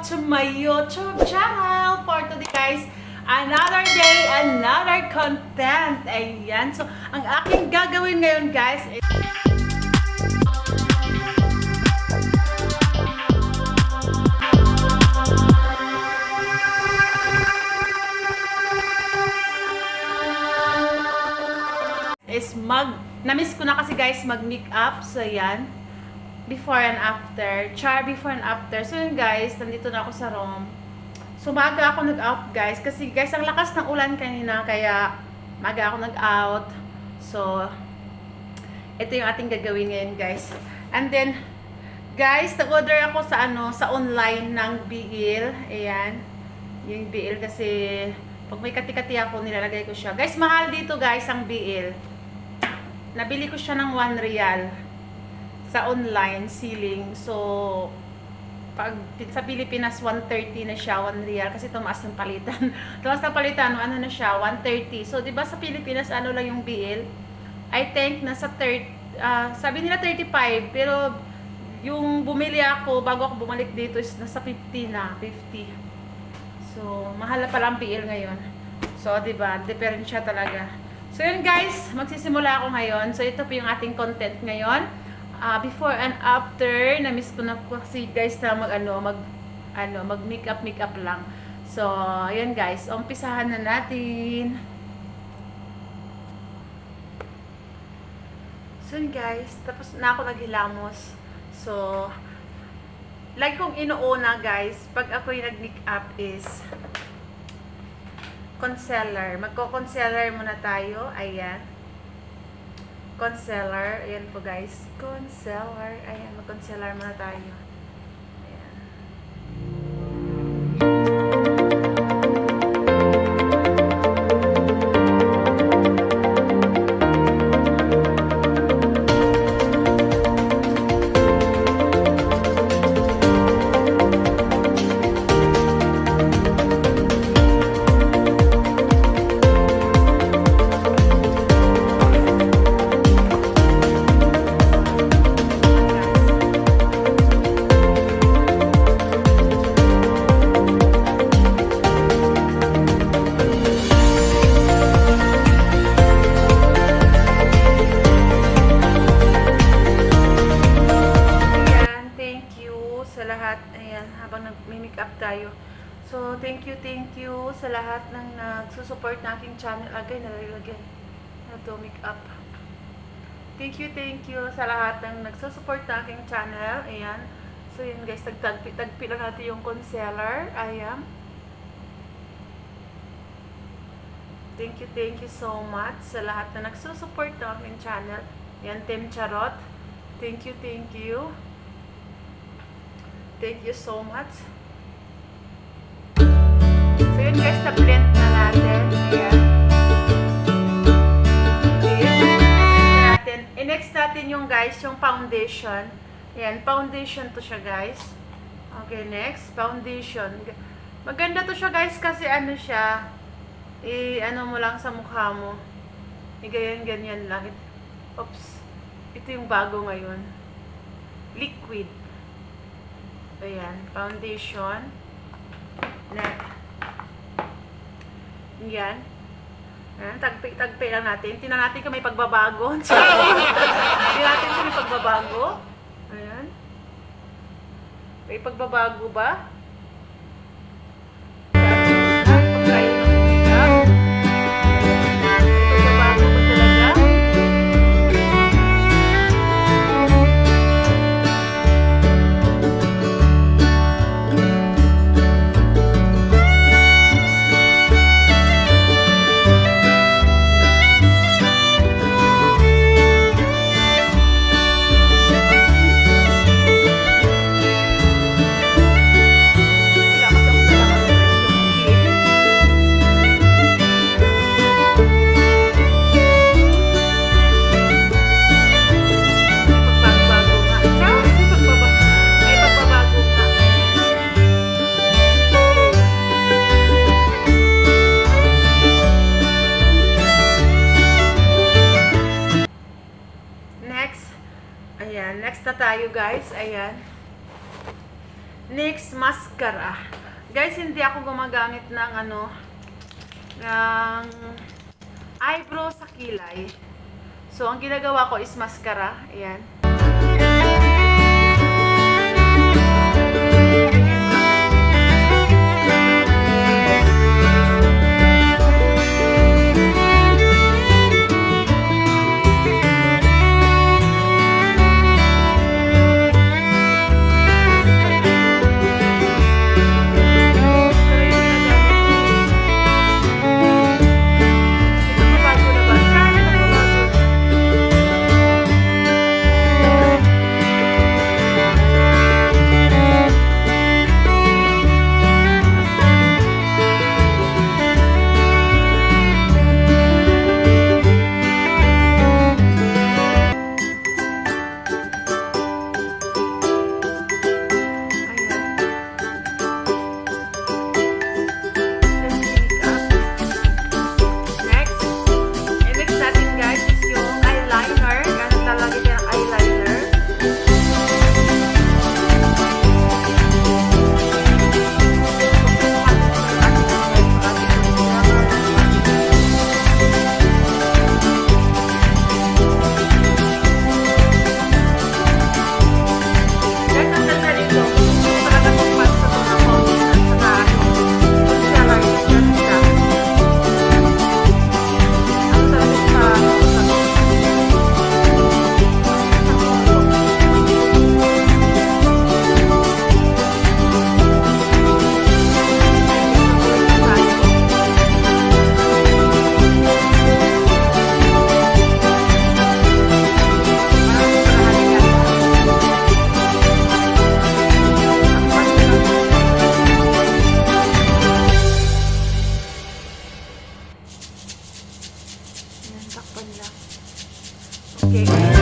to my YouTube channel. For today guys, another day, another content. Ayan. So, ang aking gagawin ngayon guys is na-miss ko na kasi guys mag-makeup. So, yan. Before and after. Char before and after. So, yun guys. Nandito na ako sa room. So, maaga ako nag-out guys. Kasi guys, ang lakas ng ulan kanina. Kaya, maaga ako nag-out. So, ito yung ating gagawin ngayon guys. And then, guys, nag-order ako sa sa online ng BL. Ayan. Yung BL kasi, pag may kati-kati ako, nilalagay ko siya. Guys, mahal dito guys ang BL. Nabili ko siya ng 1 real sa online ceiling. So, pag sa Pilipinas 130 na siya, 1 real kasi tumaas ng palitan. Tumaas ng palitan, ano na siya, 130. So, 'di ba sa Pilipinas ano lang yung BL? I think nasa sabi nila 35, pero yung bumili ako bago ako bumalik dito is nasa 50 na, 50. So, mahal na pala ang BL ngayon. So, 'di ba? Different siya talaga. So, yun guys, magsisimula ako ngayon. So, ito po yung ating content ngayon. Before and after, na-miss ko na kasi guys na mag-makeup lang. So, yun guys, umpisahan na natin. So, yun guys, tapos na ako naghilamos. So, like kong inuuna guys, pag ako'y nag-makeup is concealer. Magko-concealer muna tayo. Ayan. Concealer. Ayan po guys. Concealer. Ayan. Mag-concealer muna tayo. Ayan. Nag-make-up tayo. So, thank you sa lahat ng nagsusupport na aking channel. Agay, nalalagyan. Ito, make-up. Thank you sa lahat ng nagsusupport na aking channel. Ayan. So, yun guys, tagpi lang natin yung concealer. Ayan. Thank you so much sa lahat na nagsusupport na aking channel. Ayan, Team Charot. Thank you. Thank you so much. So yun guys, na-blend na natin. Ayan. Ayan. I-next natin yung guys, yung foundation. Ayan, foundation to siya guys. Okay, next, foundation. Maganda to siya guys kasi ano siya, ano mo lang sa mukha mo. Ganyan lang. Oops. Ito yung bago ngayon. Liquid. Ayan, foundation. Next. Yan. Ayan, tagpi lang natin. Tingnan natin kung may pagbabago. Tingnan natin kung may pagbabago. Ayan. May pagbabago ba? Next na tayo guys. Ayan. Next, mascara. Guys, hindi ako gumagamit ng ng eyebrow sa kilay. So, ang ginagawa ko is mascara. Ayan. Takpan lang. Okay, kaya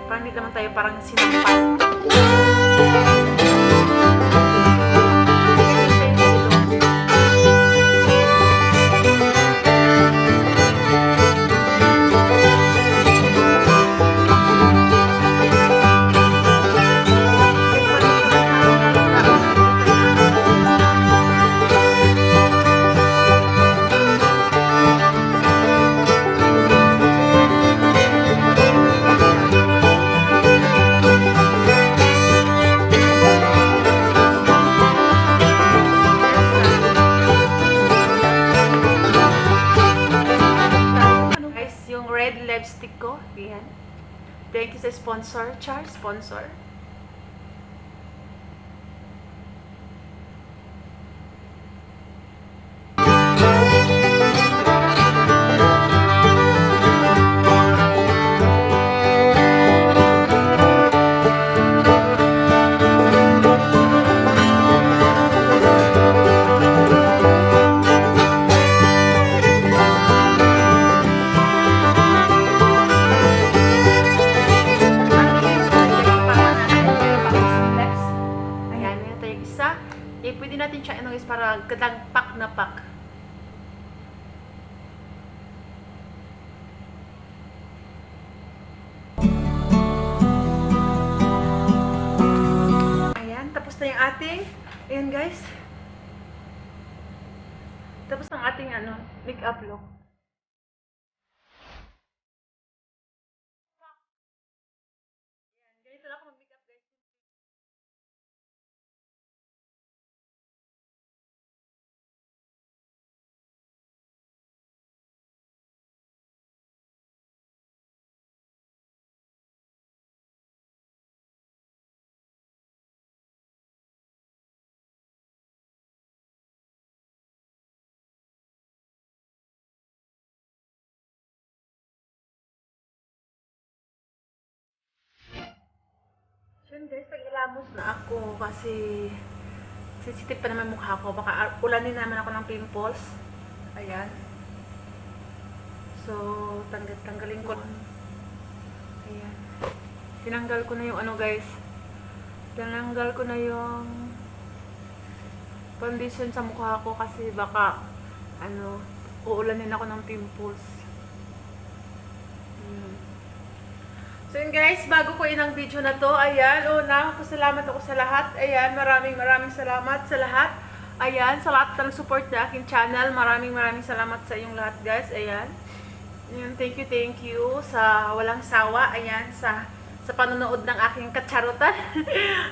parang hindi naman tayo parang sinampan. Lipstick ko. Ayan. Thank you sa sponsor. Char, sponsor. na yung ating, ayan guys. Tapos ang ating make-up look. Ayan, ganito lang ako mag-make-up guys. So yun guys, pag-ilamos na ako kasi sensitive pa naman mukha ko. Baka ulanin naman ako ng pimples. Ayan. So, tanggalin ko. Ayan. Tinanggal ko na yung guys. Tinanggal ko na yung foundation sa mukha ko kasi baka uulanin ako ng pimples. So yun guys, bago ko inang video na to, ayan, pasalamat ako sa lahat. Ayan, maraming salamat sa lahat. Ayan, sa lahat na nag-support na aking channel. Maraming salamat sa inyong lahat guys. Ayan. Ayan, thank you sa walang sawa. Ayan, sa panonood ng aking katsarutan.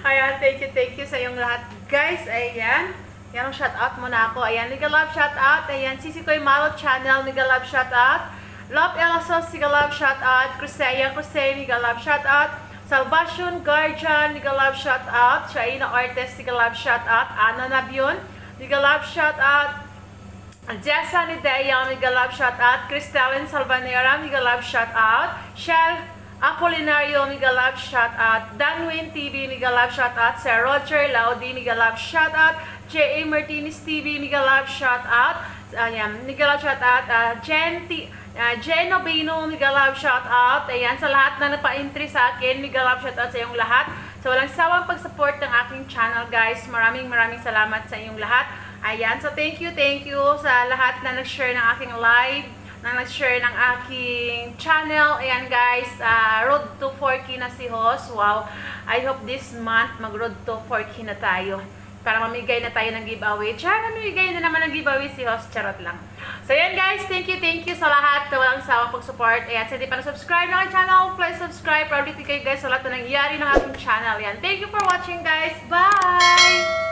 Ayan, thank you sa inyong lahat guys. Ayan. Yan, shout out muna ako. Ayan, Mega Love shout out. Ayan, Sisi Koy Malo channel, Mega Love shout out. Love Elasos, Mega Love shout out. Crusea, Mega Love shout out. Salvation Guardian, Mega Love shout out. Shaina Ortiz, Mega Love shout out. Ana Nabion, Mega Love shout out. Jessa Nidea, Mega Love shout out. Cristalin Salvanera, Mega Love shout out. Shell Apolinario, Mega Love shout out. Danwin TV, Mega Love shout out. Sir Roger Laudi, Mega Love shout out. J.A. Martinez TV, Mega Love shout out. Ayan, Mega Love shout out. Jen Obino, Mega Love shout out. Ayan, sa lahat na napa-entry sa akin, Mega Love shout out sa iyong lahat. So, walang sawang pag-support ng aking channel, guys. Maraming salamat sa inyong lahat. Ayan, so thank you sa lahat na nag-share ng aking live, na nag-share ng aking channel. Ayan, guys, road to 4K na si Hoss. Wow, I hope this month mag-road to 4K na tayo. Para mamigay na tayo ng giveaway. Tsaka namigay na naman ng giveaway si Hoss. Charot lang. So yan guys, thank you sa lahat na walang sawang pag-support. Ayan, sa hindi pa na-subscribe ng aking channel, please subscribe. Proud kayo guys sa lahat na nangyayari ng aking channel. Yan, thank you for watching guys. Bye!